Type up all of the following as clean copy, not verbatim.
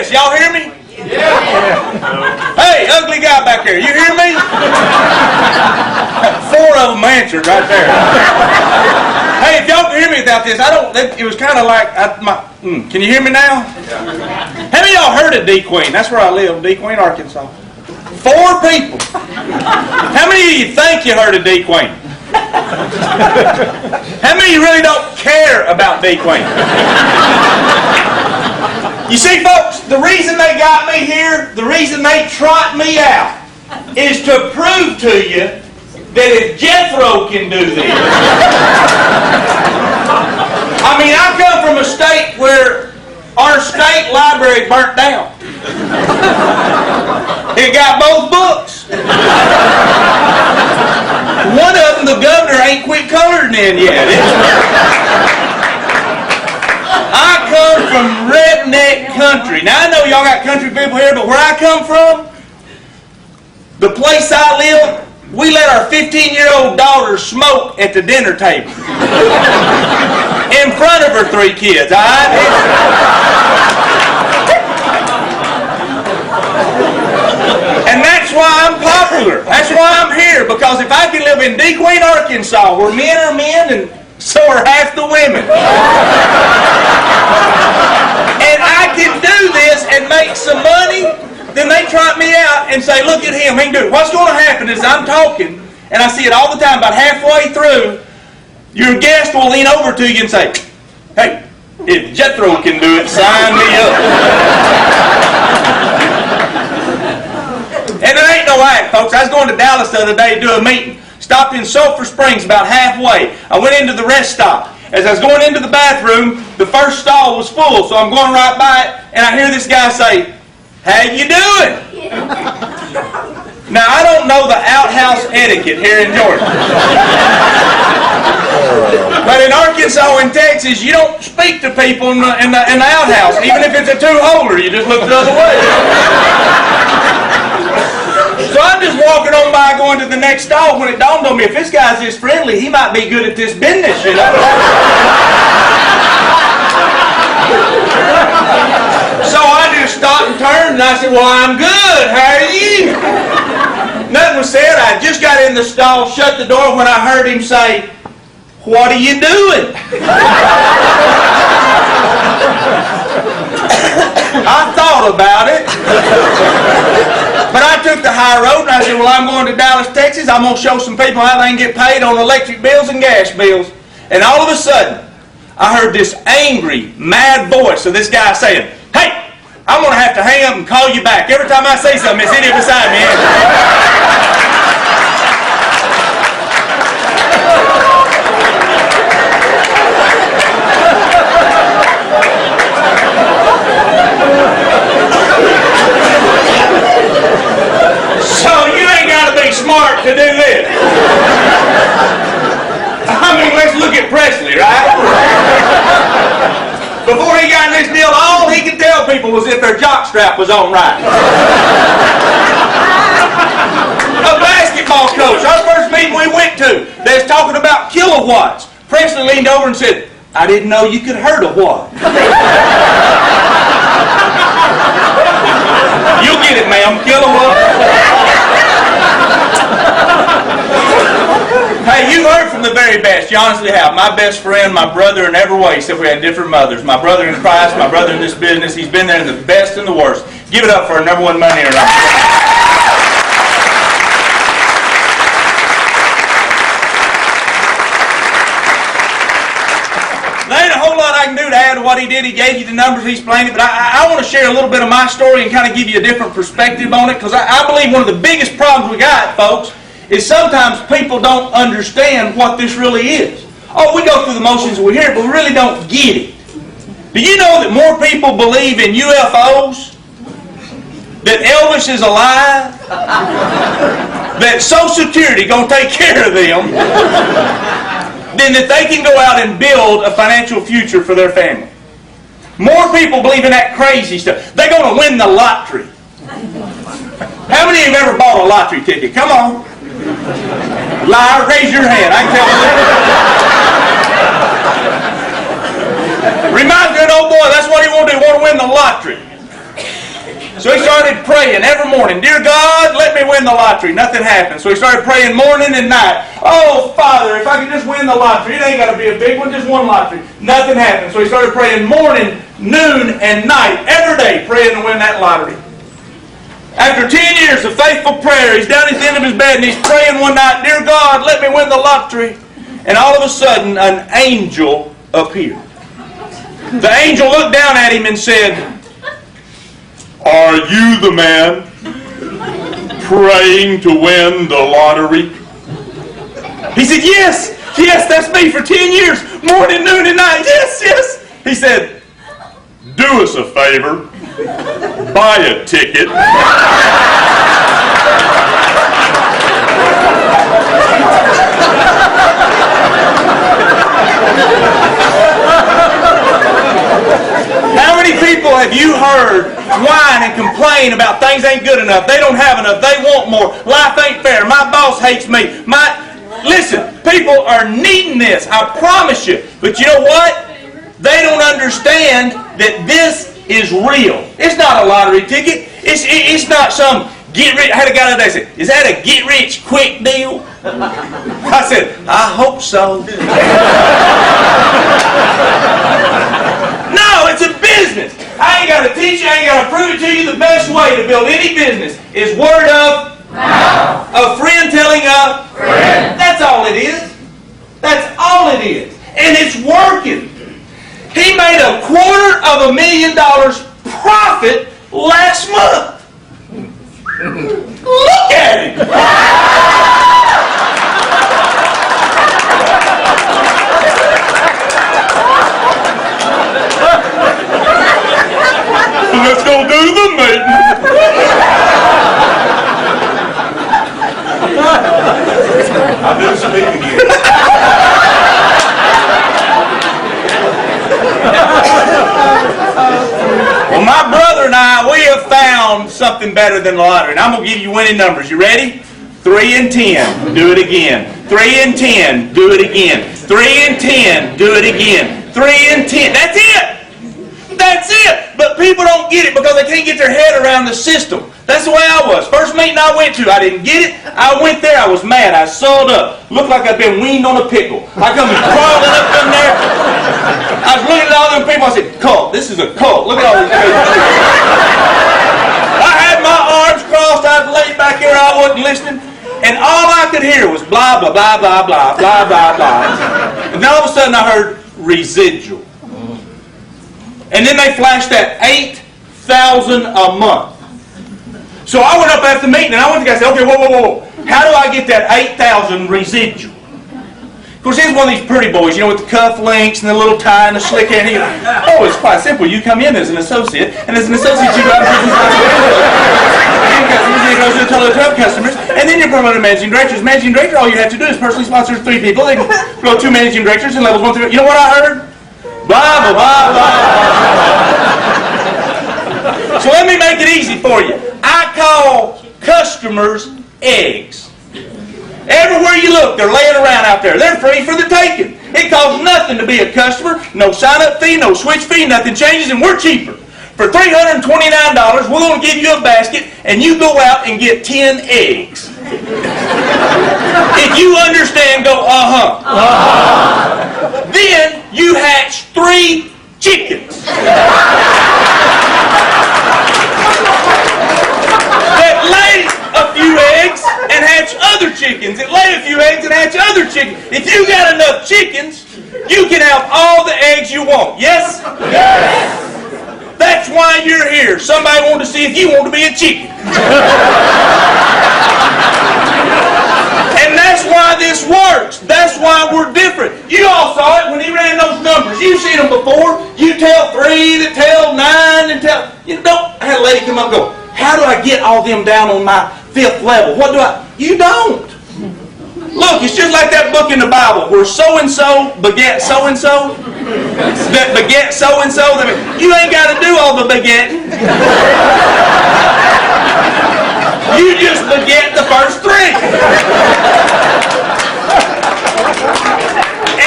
this. Y'all hear me? Yeah. Hey, ugly guy back there, you hear me? 4 of them answered right there. Hey, if y'all can hear me without this, it was kind of like, can you hear me now? How many of y'all heard of D. Queen? That's where I live, D. Queen, Arkansas. 4 people. How many of you think you heard of D. Queen? How many of you really don't care about D. Queen? You see, folks, the reason they got me here, the reason they trot me out, is to prove to you that if Jethro can do this. I mean, I come from a state where our state library burnt down. It got both books. One of them, the governor ain't quit coloring in yet. I come from redneck country. Now, I know y'all got country people here, but where I come from, the place I live, we let our 15-year-old daughter smoke at the dinner table. In front of her 3 kids, all right? And that's why I'm popular. That's why I'm here, because if I can live in D. Queen, Arkansas, where men are men and so are half the women, and I can do this and make some money, then they trot me out and say, look at him, he can do it. What's going to happen is I'm talking, and I see it all the time, about halfway through, your guest will lean over to you and say, hey, if Jethro can do it, sign me up. And there ain't no act, folks. I was going to Dallas the other day to do a meeting. Stopped in Sulphur Springs about halfway. I went into the rest stop. As I was going into the bathroom, the first stall was full, so I'm going right by it, and I hear this guy say, how you doing? Now, I don't know the outhouse etiquette here in Georgia. But in Arkansas and Texas, you don't speak to people in the outhouse. Even if it's a 2-holder, you just look the other way. So I'm just walking on by going to the next stall when it dawned on me, if this guy's this friendly, he might be good at this business, you know. So I just stopped and turned and I said, well, I'm good. How are you? Nothing was said. I just got in the stall, shut the door when I heard him say, what are you doing? I thought about it. But I took the high road and I said, well, I'm going to Dallas, Texas. I'm going to show some people how they can get paid on electric bills and gas bills. And all of a sudden, I heard this angry, mad voice of this guy saying, hey, I'm going to have to hang up and call you back. Every time I say something, it's idiot beside me. Smart to do this. I mean, let's look at Presley, right? Before he got in this deal, all he could tell people was if their jockstrap was on right. A basketball coach, our first meeting we went to, they was talking about kilowatts. Presley leaned over and said, I didn't know you could hurt a watt. You'll get it, ma'am, kilowatt. Hey, you heard from the very best. You honestly have. My best friend, my brother in every way, except we had different mothers. My brother in Christ, my brother in this business. He's been there in the best and the worst. Give it up for our number 1 money earner. There ain't a whole lot I can do to add to what he did. He gave you the numbers, he explained it, but I want to share a little bit of my story and kind of give you a different perspective on it, because I believe one of the biggest problems we got, folks, is sometimes people don't understand what this really is. Oh, we go through the motions and we hear it, but we really don't get it. Do you know that more people believe in UFOs? That Elvis is alive? That Social Security going to take care of them? Then that they can go out and build a financial future for their family. More people believe in that crazy stuff. They're going to win the lottery. How many of you have ever bought a lottery ticket? Come on. Liar, raise your hand. I can tell you. Reminds me of an old boy, that's what he want to do. He want to win the lottery. started praying every morning, "Dear God, let me win the lottery." Nothing happened. So he started praying morning and night. "Oh, Father, if I could just win the lottery. It ain't got to be a big one, just one lottery." Nothing happened. So he started praying morning, noon, and night, every day, praying to win that lottery. After 10 years of faithful prayer, he's down at the end of his bed and he's praying one night, "Dear God, let me win the lottery." And all of a sudden, an angel appeared. The angel looked down at him and said, "Are you the man praying to win the lottery?" He said, "Yes, that's me for 10 years, morning, noon, and night. Yes." He said, "Do us a favor. Buy a ticket." How many people have you heard whine and complain about things ain't good enough, they don't have enough, they want more, life ain't fair, my boss hates me, Listen, people are needing this, I promise you. But you know what? They don't understand that this is real. It's not a lottery ticket. It's not some get rich. I had a guy the other day say, "Is that a get rich quick deal?" I said, "I hope so." No, it's a business. I ain't got to teach you, I ain't got to prove it to you. The best way to build any business is word of mouth. A friend telling a friend. That's all it is. That's all it is. And it's working. He made $250,000 profit last month. Look at him. Let's go do the meeting. I'll do speak again. Well, my brother and I, we have found something better than the lottery. And I'm going to give you winning numbers. You ready? 3 and 10. Do it again. 3 and 10. Do it again. 3 and 10. Do it again. 3 and 10. That's it. That's it. But people don't get it because they can't get their head around the system. That's the way I was. First meeting I went to, I didn't get it. I went there, I was mad. I sold up. Looked like I'd been weaned on a pickle. I come crawling up in there. I was looking at all them people. I said, "Cult. This is a cult. Look at all these people." I had my arms crossed. I was laid back here. I wasn't listening. And all I could hear was blah, blah, blah, blah, blah, blah, blah, blah. And then all of a sudden I heard residual. And then they flashed that $8,000 a month. So I went up after the meeting and I went to the guy and said, "Okay, whoa. How do I get that $8,000 residual?" Of course, he's one of these pretty boys, you know, with the cuff links and the little tie and the slick hair. And he goes, "Oh, it's quite simple. You come in as an associate, and as an associate you go out and business to customers, and then you're promoted to managing directors. Managing director, all you have to do is personally sponsor 3 people. They can grow 2 managing directors in levels 1 through. You know what I heard? Blah, blah, blah, blah. So let me make it easy for you. I call customers eggs. Everywhere you look, they're laying around out there. They're free for the taking. It costs nothing to be a customer. No sign-up fee, no switch fee, nothing changes, and we're cheaper. For $329, we're going to give you a basket, and you go out and get 10 eggs. If you understand, go, uh-huh. Then you hatch 3 chickens. That lay a few eggs and hatch other chickens. That lay a few eggs and hatch other chickens. If you got enough chickens, you can have all the eggs you want. Yes? Yes. That's why you're here. Somebody wanted to see if you want to be a chicken. And that's why this works. That's why we're different. You all saw it when he ran those numbers. You've seen them before. You tell 3, that tell 9, and tell... You don't... I had a lady come up and go, "How do I get all them down on my 5th level? What do I..." You don't. Look, it's just like that book in the Bible where so-and-so begat so-and-so. That begat so-and-so. You ain't got to do all the begetting. You just beget the first 3.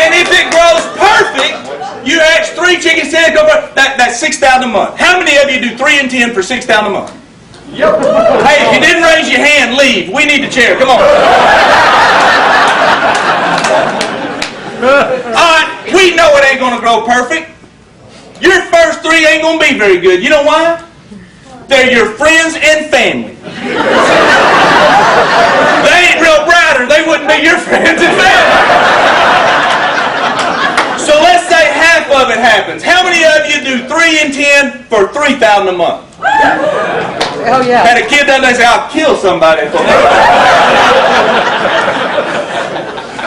And if it grows perfect, you hatch 3 chickens, that's $6,000 a month. How many of you do 3 and 10 for $6,000 a month? Hey, if you didn't raise your hand, leave. We need the chair. Come on. Alright, we know it ain't going to grow perfect. Your first 3 ain't going to be very good. You know why? They're your friends and family. They ain't real bright or they wouldn't be your friends and family. So let's say half of it happens. How many of you do 3 and 10 for $3,000 a month? Oh, yeah. Had a kid the other day say, I'll kill somebody for that.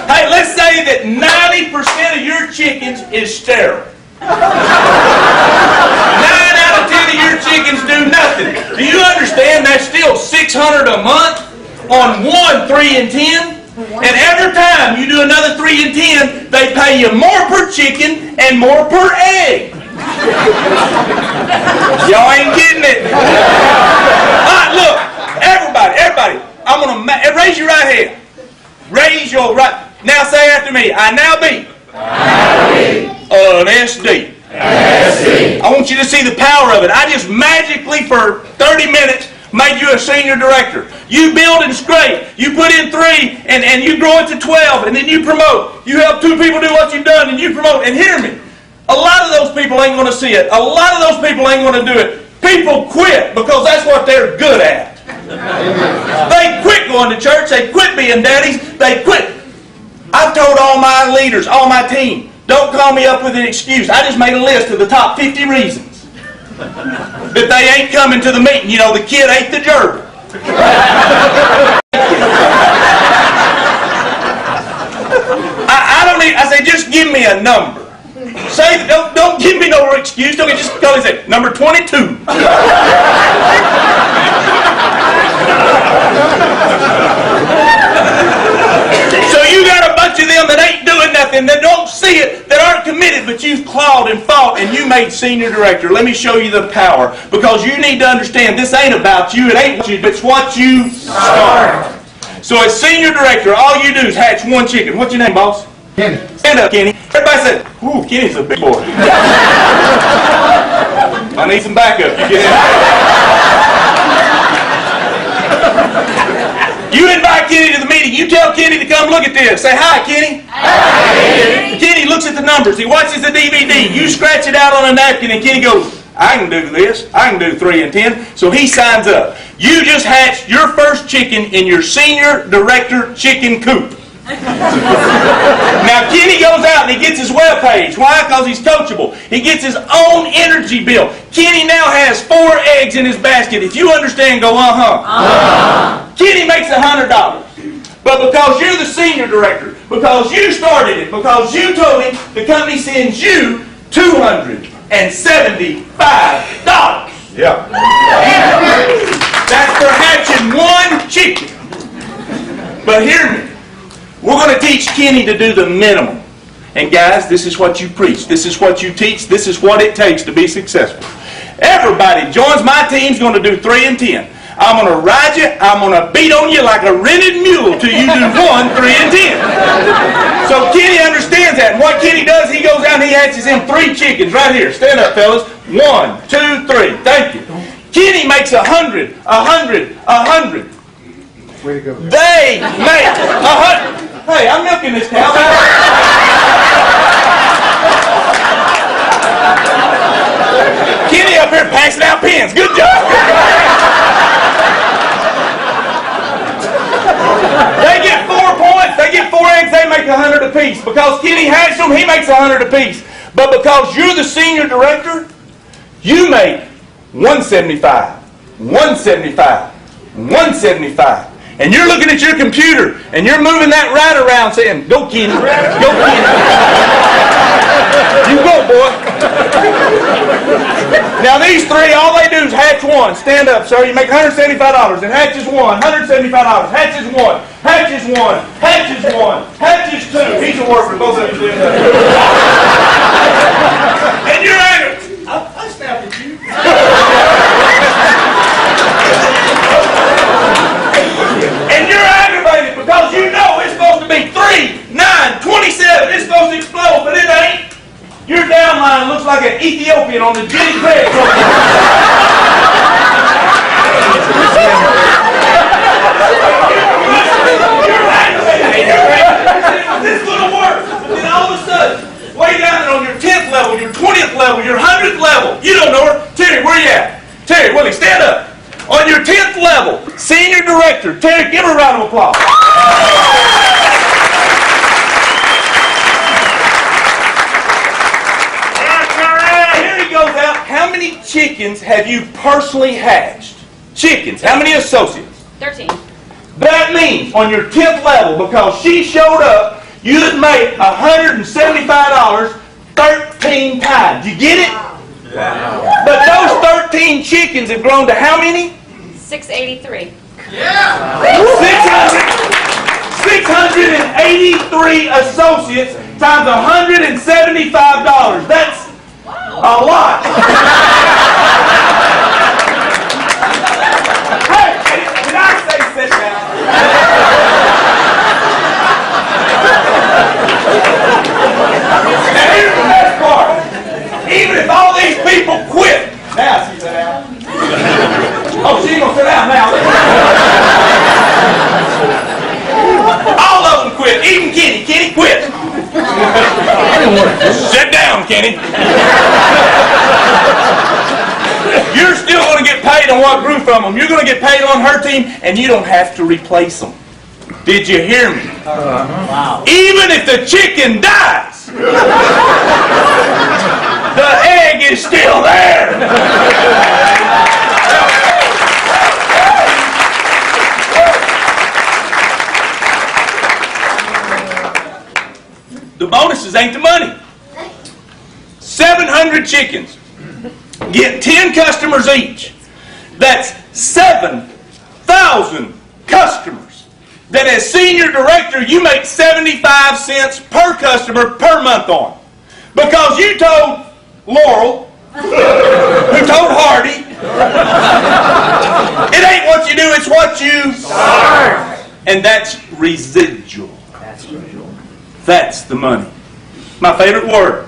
Hey, let's say that 90% of your chickens is sterile. 9 out of 10 of your chickens do nothing. Do you understand that's still $600 a month on 1 3 and 10? And every time you do another 3 and 10, they pay you more per chicken and more per egg. Y'all ain't getting it. Alright, look, everybody, I'm gonna raise your right hand. Raise your right. Now say after me. I now be an SD. I want you to see the power of it. I just magically for 30 minutes made you a senior director. You build and scrape. You put in 3 and you grow it to 12 and then you promote. You help 2 people do what you've done and you promote. And hear me, a lot of those people ain't going to see it. A lot of those people ain't going to do it. People quit because that's what they're good at. They quit going to church. They quit being daddies. They quit. I've told all my leaders, all my team, don't call me up with an excuse. I just made a list of the top 50 reasons that they ain't coming to the meeting. You know, the kid ate the gerbil. I say, just give me a number. Say, don't give me no excuse. Don't just go and say, number 22. So you got a bunch of them that ain't doing nothing, that don't see it, that aren't committed, but you've clawed and fought and you made senior director. Let me show you the power. Because you need to understand this ain't about you, it ain't what you, but it's what you start. So as senior director, all you do is hatch 1 chicken. What's your name, boss? Kenny. Stand up, Kenny. Everybody said, ooh, Kenny's a big boy. I need some backup. You get in. You invite Kenny to the meeting. You tell Kenny to come look at this. Say, hi, Kenny. Hi. Kenny looks at the numbers. He watches the DVD. You scratch it out on a napkin and Kenny goes, I can do this. I can do 3 and 10. So he signs up. You just hatched your first chicken in your senior director chicken coop. Now Kenny goes out and he gets his web page. Why? Because he's coachable. He gets his own energy bill. Kenny now has 4 eggs in his basket. If you understand, go Kenny makes $100. But because you're the senior director, because you started it, because you told him, the company sends you $275. Yeah. That's for hatching 1 chicken. But hear me. We're going to teach Kenny to do the minimum. And guys, this is what you preach. This is what you teach. This is what it takes to be successful. Everybody joins my team's going to do 3 and 10. I'm going to ride you. I'm going to beat on you like a rented mule till you do 1, 3 and 10. So Kenny understands that. And what Kenny does, he goes out and he hatches him 3 chickens right here. Stand up, fellas. 1, 2, 3. Thank you. Kenny makes 100, 100, 100. Way to go. They make 100. Hey, I'm milking this cow. Kenny up here passing out pins. Good job. They get 4 points. They get 4 eggs. They make 100 apiece. Because Kenny hatched them, he makes 100 apiece. But because you're the senior director, you make 175, 175, 175. And you're looking at your computer, and you're moving that right around saying, go Kenny, go Kenny. You go, boy. Now these 3, all they do is hatch 1. Stand up, sir. You make $175. And hatches 1, $175. Hatches 1, hatches 1, hatches 1, hatches 2. He's a worker. Both of you. And you're angry. I snapped at you. And you're aggravated because you know it's supposed to be 3, 9, 27. It's supposed to explode, but it ain't. Your downline looks like an Ethiopian on the Jenny Craig program. Terry, Willie, stand up. On your 10th level, senior director, Terry, give her a round of applause. Here he goes out. How many chickens have you personally hatched? Chickens. How many associates? 13. That means on your 10th level, because she showed up, you'd make $175 13 times. You get it? Yeah. But those 13 chickens have grown to how many? 683. 683 associates times $175. That's a lot. Hey, did I say sit down? Now here's the best part. Even if all these people quit. Now she sit down. Oh, she ain't gonna sit down now. All of them quit. Even Kenny. Kenny quit. Sit down, Kenny. You're still going to get paid on what grew from them. You're going to get paid on her team, and you don't have to replace them. Did you hear me? Wow. Even if the chicken dies, the egg is still there. The bonuses ain't the money. 700 chickens. Get 10 customers each. That's 7,000 customers. That as senior director, you make 75 cents per customer per month on. Because you told Laurel, who told Hardy, it ain't what you do, it's what you serve. And that's residual. That's the money. My favorite word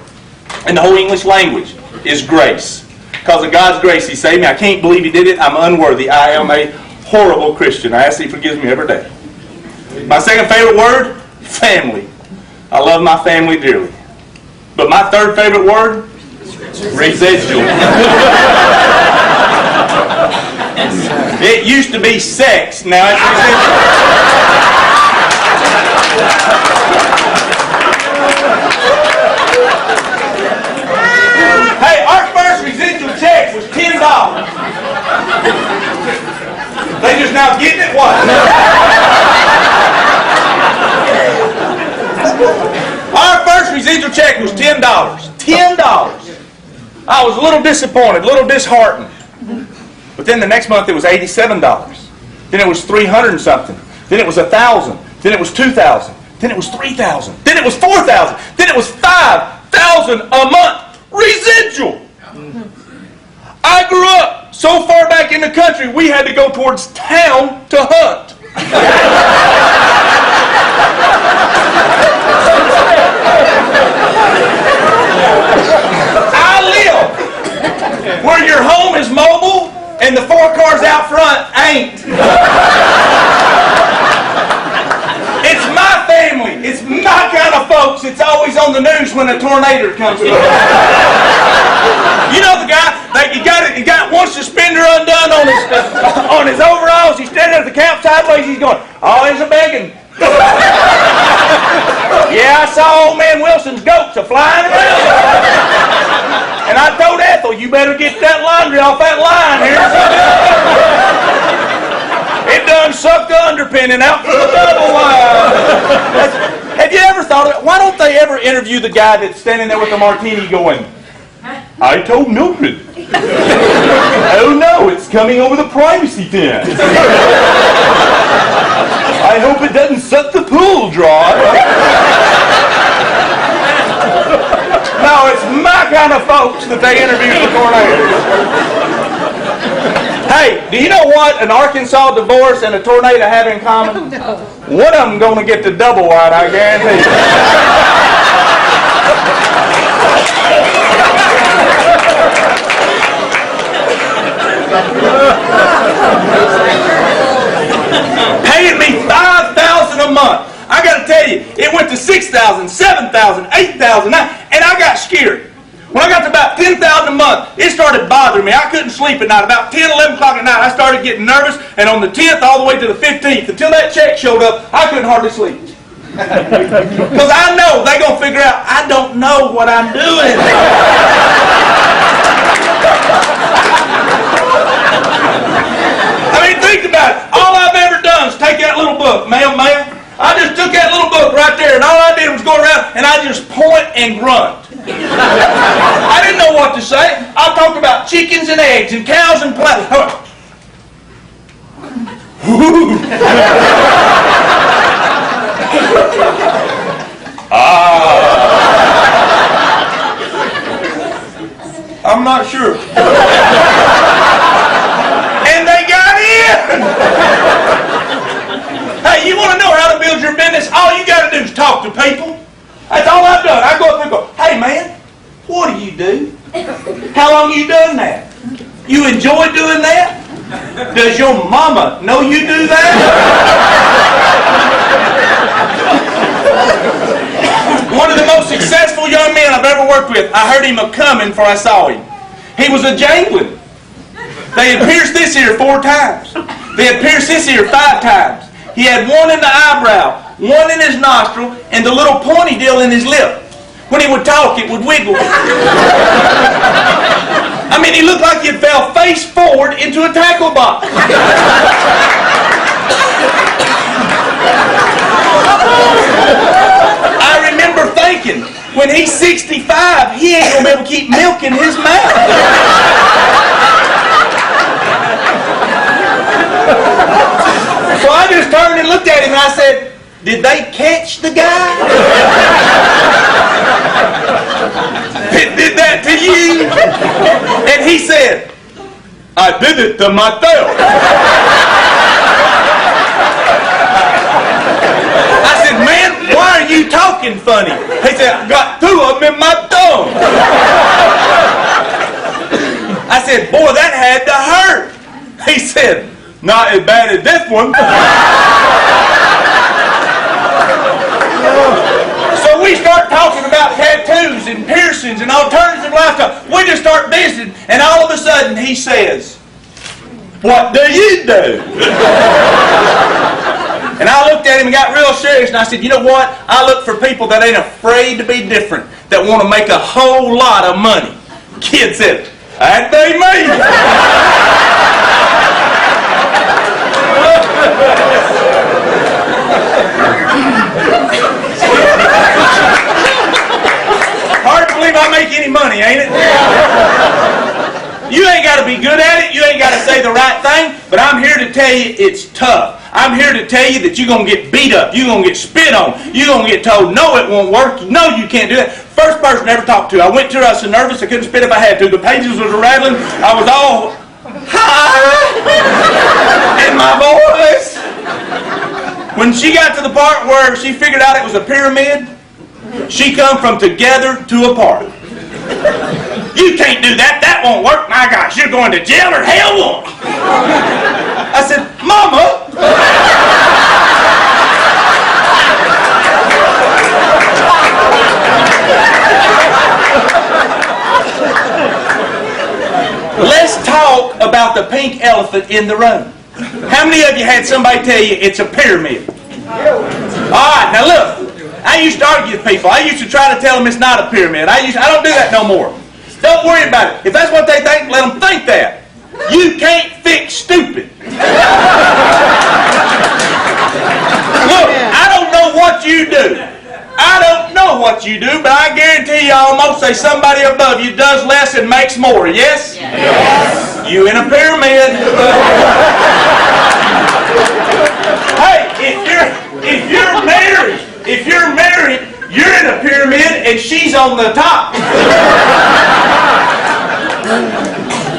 in the whole English language is grace. Because of God's grace, He saved me. I can't believe He did it. I'm unworthy. I am a horrible Christian. I ask He forgives me every day. My second favorite word, family. I love my family dearly. But my third favorite word, residual. It used to be sex. Now it's residual. Hey, our first residual check was $10. They just now getting it? What? Our first residual check was $10. $10. I was a little disappointed, a little disheartened. But then the next month it was $87. Then it was $300 and something. Then it was $1,000. Then it was $2,000. Then it was $3,000. Then it was $4,000. Then it was $5,000 a month. Residual. I grew up so far back in the country we had to go towards town to hunt. I live where your home is mobile and the 4 cars out front ain't. It's my family. It's my kind of folks. It's always on the news when a tornado comes through. You know the guy, he got one suspender undone on his overalls. He's standing at the camp sideways. He's going, oh, he's a begging. Yeah, I saw old man Wilson's goats a-flying around. And I told Ethel, you better get that laundry off that line here. It done sucked the underpinning out for the double wide. Have you ever thought of it? Why don't they ever interview the guy that's standing there with the martini going, I told Mildred. Oh no, it's coming over the privacy fence. I hope it doesn't suck the pool dry. No, it's my kind of folks that they interview for tornadoes. Hey, do you know what an Arkansas divorce and a tornado have in common? No. One of them gonna get the double wide, I guarantee you. Paying me $5,000 a month. I got to tell you, it went to $6,000, $7,000, $8,000, and I got scared. When I got to about $10,000 a month, it started bothering me. I couldn't sleep at night. About 10, 11 o'clock at night, I started getting nervous, and on the 10th all the way to the 15th, until that check showed up, I couldn't hardly sleep. Because I know they're going to figure out I don't know what I'm doing. I mean, think about it. All I've ever done is take that little book, ma'am. I just took that little book right there, and all I did was go around, and I just point and grunt. I didn't know what to say. I talked about chickens and eggs and cows and plows. I'm not sure. And they got in. Hey, you want to know how to build your business? All you got to do is talk to people. That's all I've done. I go up and go, hey man, what do you do? How long you done that? You enjoy doing that? Does your mama know you do that? One of the most successful young men I've ever worked with, I heard him a-coming before I saw him. He was a jangling. They had pierced this ear 4 times. They had pierced this ear 5 times. He had one in the eyebrow, one in his nostril, and the little pointy deal in his lip. When he would talk, it would wiggle. I mean, he looked like he fell face forward into a tackle box. I remember thinking, when he's 65, he ain't going to be able to keep milk in his mouth. So I just turned and looked at him and I said, did they catch the guy? Did that to you? And he said, I did it to myself. I said, man, why are you talking funny? He said, I got 2 of them in my thumb. I said, boy, that had to hurt. He said, not as bad as this one. So we start talking about tattoos and piercings and alternative lifestyle. We just start visiting, and all of a sudden he says, what do you do? And I looked at him and got real serious, and I said, you know what? I look for people that ain't afraid to be different, that want to make a whole lot of money. Kid said, that ain't me. Hard to believe I make any money, ain't it? You ain't got to be good at it. You ain't got to say the right thing. But I'm here to tell you it's tough. I'm here to tell you that you're going to get beat up. You're going to get spit on. You're going to get told, no, it won't work. No, you can't do that. First person I ever talked to, I went to her, I was so nervous I couldn't spit if I had to. The pages was rattling. I was all in my voice. When she got to the part where she figured out it was a pyramid, she come from together to apart. You can't do that. That won't work. My gosh, you're going to jail or hell won't. I said, Mama. Let's talk about the pink elephant in the room. How many of you had somebody tell you it's a pyramid? All right, now look. I used to argue with people. I used to try to tell them it's not a pyramid. I don't do that no more. Don't worry about it. If that's what they think, let them think that. You can't fix stupid. Look, I don't know what you do. I don't know what you do, but I guarantee you almost say somebody above you does less and makes more. Yes? Yes. You in a pyramid. Hey, if you're married, you're in a pyramid and she's on the top.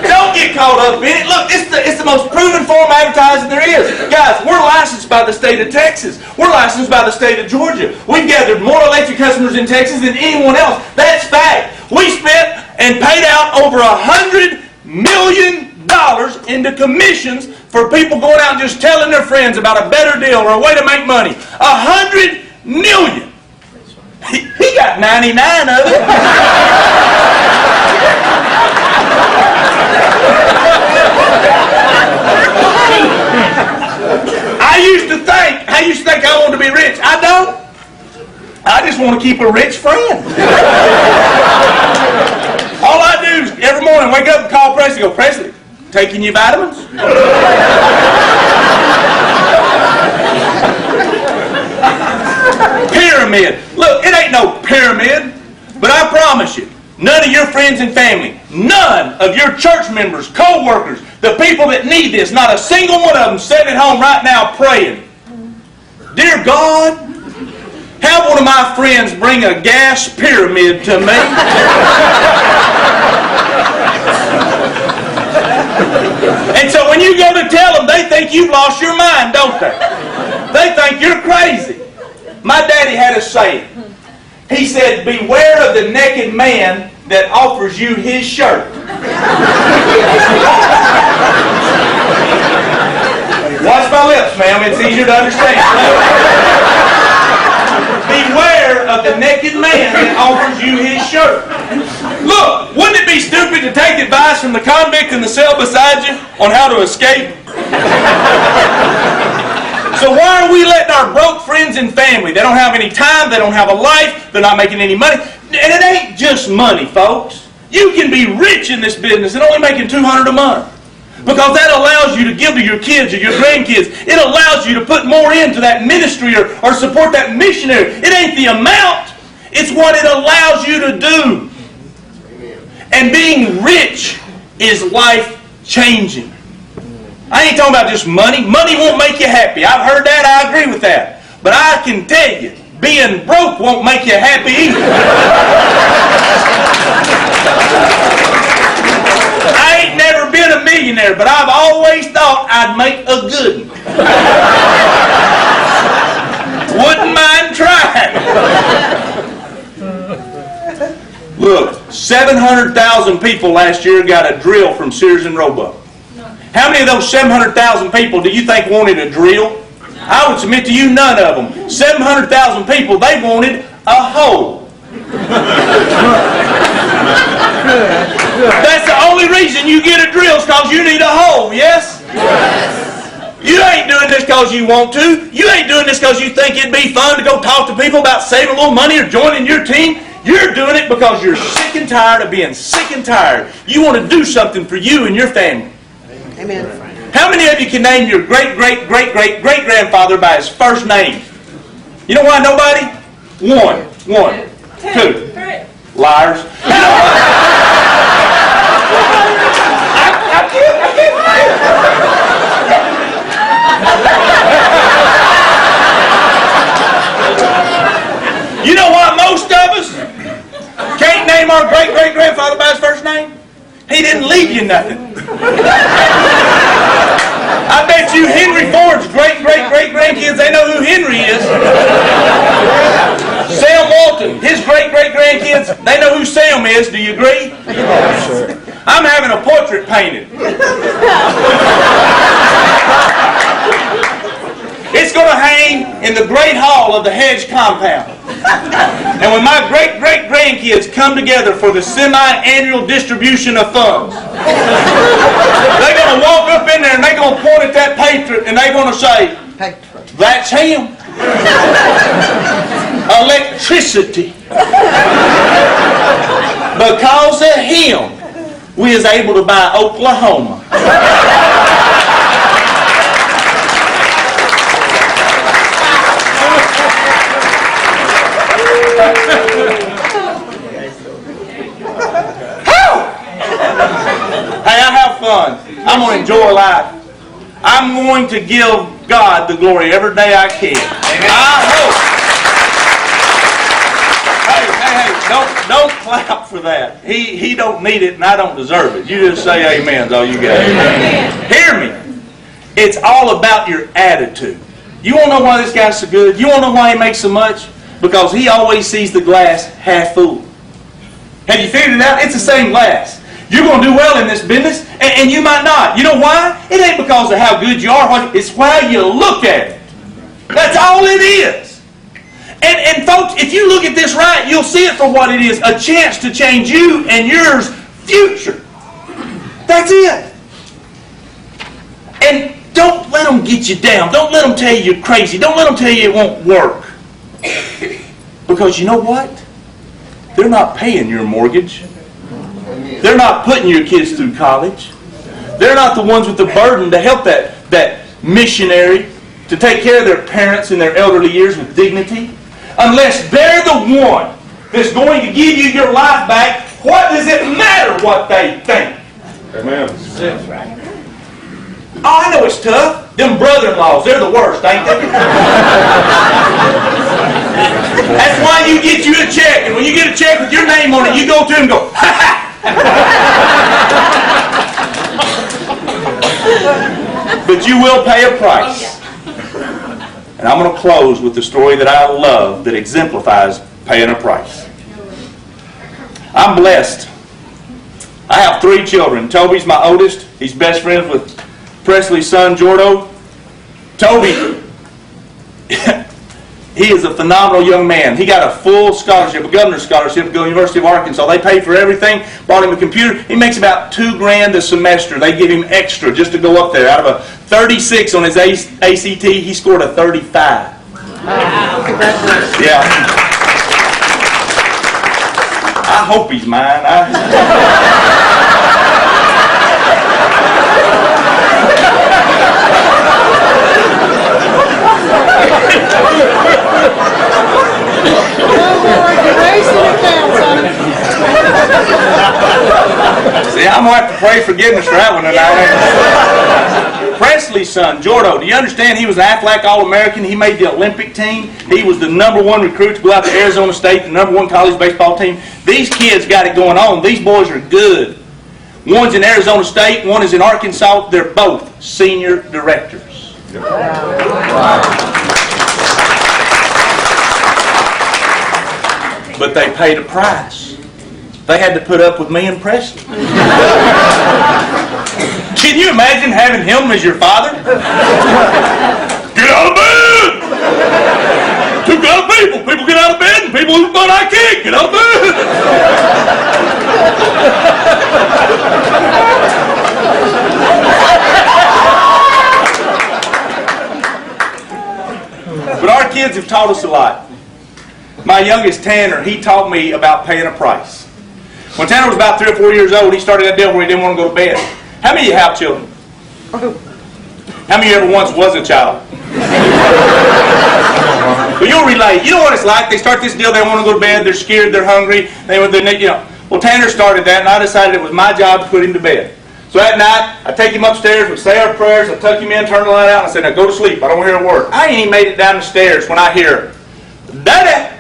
Don't get caught up in it. Look, it's the most proven form of advertising there is. Guys, we're licensed by the state of Texas. We're licensed by the state of Georgia. We've gathered more electric customers in Texas than anyone else. That's fact. We spent and paid out over $100 million into commissions for people going out and just telling their friends about a better deal or a way to make money. $100 million. He got 99 of it. I used to think I wanted to be rich. I don't. I just want to keep a rich friend. All I do is every morning wake up and call Presley and go, Presley, taking your vitamins? Pyramid. Look, it ain't no pyramid, but I promise you, none of your friends and family, none of your church members, co-workers, the people that need this, not a single one of them sitting at home right now praying, Dear God, have one of my friends bring a gas pyramid to me. And so when you go to tell them, they think you've lost your mind, don't they? They think you're crazy. My daddy had a saying. He said, beware of the naked man that offers you his shirt. Watch my lips, ma'am. It's easier to understand. Beware of the naked man that offers you his shirt. Look, wouldn't it be stupid to take advice from the convict in the cell beside you on how to escape? So why are we letting our broke friends and family, they don't have any time, they don't have a life, they're not making any money. And it ain't just money, folks. You can be rich in this business and only making $200 a month. Because that allows you to give to your kids or your grandkids. It allows you to put more into that ministry or support that missionary. It ain't the amount, it's what it allows you to do. And being rich is life-changing. I ain't talking about just money. Money won't make you happy. I've heard that. I agree with that. But I can tell you, being broke won't make you happy either. I ain't never been a millionaire, but I've always thought I'd make a good one. Wouldn't mind trying. Look, 700,000 people last year got a drill from Sears and Roebuck. How many of those 700,000 people do you think wanted a drill? I would submit to you none of them. 700,000 people, they wanted a hoe. That's the only reason you get a drill is because you need a hoe, yes? You ain't doing this because you want to. You ain't doing this because you think it'd be fun to go talk to people about saving a little money or joining your team. You're doing it because you're sick and tired of being sick and tired. You want to do something for you and your family. Amen. How many of you can name your great-great-great-great-great-grandfather by his first name? You know why nobody? One. Two. Liars. You know what? I can't. You know why most of us can't name our great-great-grandfather by his first name? He didn't leave you nothing. I bet you Henry Ford's great-great-great-grandkids, they know who Henry is. Sam Walton, his great-great-grandkids, they know who Sam is. Do you agree? Sure. I'm having a portrait painted. It's going to hang in the great hall of the Hedge compound. And when my great-great-grandkids come together for the semi-annual distribution of funds, they're going to walk up in there and they're going to point at that portrait and they're going to say, that's him. Electricity. Because of him, we is able to buy Oklahoma. Hey, I have fun. I'm going to enjoy life. I'm going to give God the glory every day I can. Amen. I hope. Hey, don't clap for that. He don't need it and I don't deserve it. You just say amen is all you got. Amen. Hear me. It's all about your attitude. You want to know why this guy's so good? You want to know why he makes so much? Because he always sees the glass half full. Have you figured it out? It's the same glass. You're going to do well in this business, and you might not. You know why? It ain't because of how good you are. It's how you look at it. That's all it is. And folks, if you look at this right, you'll see it for what it is, a chance to change you and yours future. That's it. And don't let them get you down. Don't let them tell you you're crazy. Don't let them tell you it won't work. Because you know what? They're not paying your mortgage. They're not putting your kids through college. They're not the ones with the burden to help that missionary to take care of their parents in their elderly years with dignity. Unless they're the one that's going to give you your life back, what does it matter what they think? Amen. That's right. Oh, I know it's tough. Them brother-in-laws, they're the worst, ain't they? That's why you get you a check. And when you get a check with your name on it, you go to him and go, ha ha! But you will pay a price. And I'm going to close with the story that I love that exemplifies paying a price. I'm blessed. I have 3 children. Toby's my oldest. He's best friends with Presley's son, Jordo. Toby, he is a phenomenal young man. He got a full scholarship, a governor's scholarship to go to the University of Arkansas. They paid for everything, bought him a computer. He makes about $2,000 a semester. They give him extra just to go up there. Out of a 36 on his ACT, he scored a 35. Wow, congratulations. Yeah. I hope he's mine. See, I'm going to have to pray forgiveness for that one tonight. Presley's son, Jordo, do you understand he was an Aflac All-American? He made the Olympic team. He was the #1 recruit to go out to Arizona State, the #1 college baseball team. These kids got it going on. These boys are good. One's in Arizona State, one is in Arkansas. They're both senior directors. But they paid a price. They had to put up with me and Presley. Can you imagine having him as your father? Get out of bed! 2 kind of people. People get out of bed and people who thought I can't get out of bed. But our kids have taught us a lot. My youngest, Tanner, he taught me about paying a price. When Tanner was about 3 or 4 years old, he started that deal where he didn't want to go to bed. How many of you have children? How many of you ever once was a child? Well, you'll relate. You know what it's like? They start this deal, they want to go to bed, they're scared, they're hungry, Well, Tanner started that, and I decided it was my job to put him to bed. So at night, I take him upstairs, we say our prayers, I tuck him in, turn the light out, and I said, now go to sleep, I don't want to hear a word. I ain't even made it down the stairs when I hear, Daddy!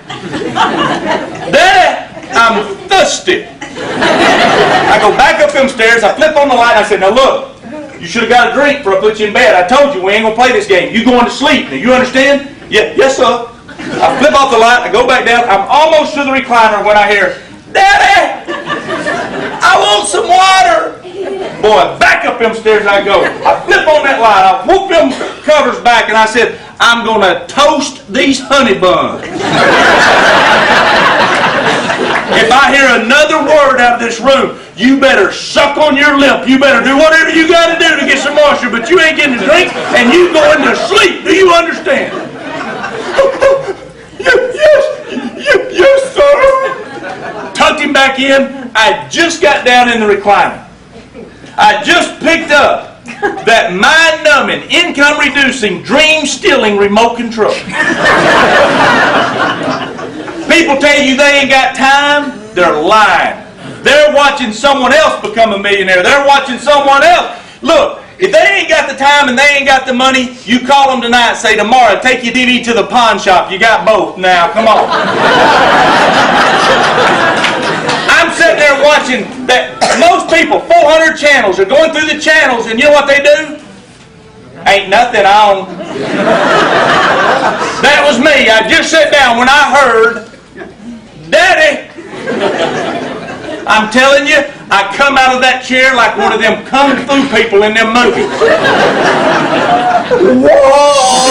Daddy! I'm thirsty. I go back up them stairs, I flip on the light, and I said, now look, you should have got a drink before I put you in bed. I told you we ain't going to play this game. You going to sleep. Now, you understand? Yeah, yes, sir. I flip off the light, I go back down, I'm almost to the recliner when I hear, Daddy! I want some water! Boy, back up them stairs I go. I flip on that light, I whoop them covers back, and I said, I'm going to toast these honey buns. If I hear another word out of this room, you better suck on your lip. You better do whatever you got to do to get some moisture, but you ain't getting a drink, and you going to sleep. Do you understand? Yes, sir. Tucked him back in. I just got down in the recliner. I just picked up that mind-numbing, income-reducing, dream-stealing remote control. People tell you they ain't got time, they're lying. They're watching someone else become a millionaire. They're watching someone else. Look, if they ain't got the time and they ain't got the money, you call them tonight and say, tomorrow, take your DVD to the pawn shop. You got both now. Come on. I'm sitting there watching that most people, 400 channels, are going through the channels, and you know what they do? Ain't nothing on. That was me. I just sat down when I heard, Daddy! I'm telling you, I come out of that chair like one of them kung fu people in them movies. Whoa!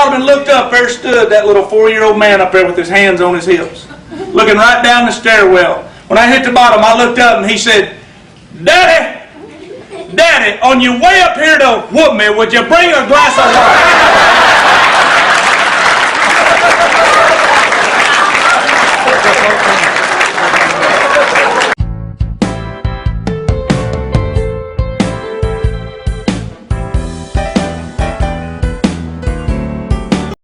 bottom and looked up, there stood that little 4-year-old man up there with his hands on his hips, looking right down the stairwell. When I hit the bottom, I looked up and he said, Daddy, Daddy, on your way up here to whoop me, would you bring a glass of wine?